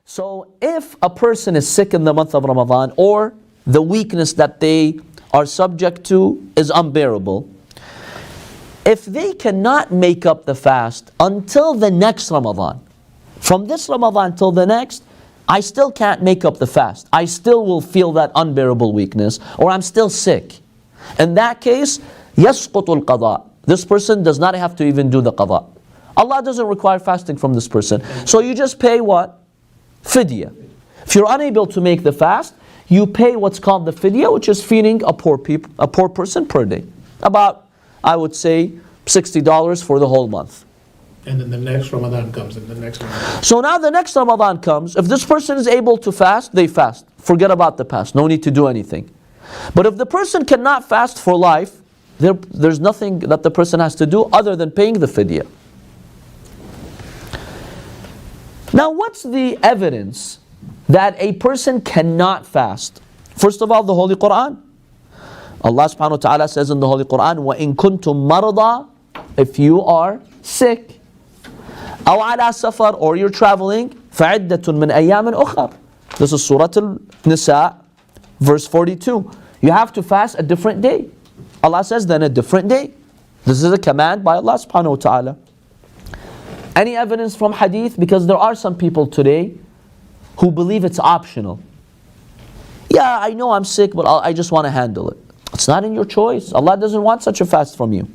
So if a person is sick in the month of Ramadan, or the weakness that they are subject to is unbearable, if they cannot make up the fast until the next Ramadan, from this Ramadan till the next, I still can't make up the fast. I still will feel that unbearable weakness, or I'm still sick. In that case, يَسْقُطُ الْقَضَاء. This person does not have to even do the qada. Allah doesn't require fasting from this person. So you just pay what? Fidya. If you're unable to make the fast, you pay what's called the fidya, which is feeding a poor person per day. About, I would say, $60 for the whole month. And then the next Ramadan comes, and the next Ramadan. So now the next Ramadan comes. If this person is able to fast, they fast. Forget about the past. No need to do anything. But if the person cannot fast for life, there's nothing that the person has to do other than paying the fidya. Now, what's the evidence that a person cannot fast? First of all, the Holy Qur'an. Allah subhanahu wa ta'ala says in the Holy Qur'an, وَإِن كُنْتُم مَرْضَى, if you are sick, أَوْ عَلَى سَفَرٍ, or you're traveling, فَعِدَّةٌ مِّنْ أَيَّامٍ أُخَرٍ. This is Surah Al-Nisa, verse 42. You have to fast a different day. Allah says then a different day. This is a command by Allah subhanahu wa ta'ala. Any evidence from hadith? Because there are some people today who believe it's optional. Yeah, I know I'm sick, but I just want to handle it. It's not in your choice. Allah doesn't want such a fast from you.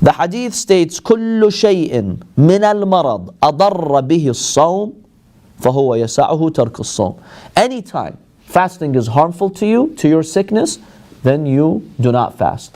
The hadith states, كُلُّ شَيْءٍ مِنَ الْمَرَضِ أَضَرَّ بِهِ الصَّوْمِ فَهُوَ يَسَعُهُ تَرْكُ الصَّوْمِ. Anytime fasting is harmful to you, to your sickness, then you do not fast.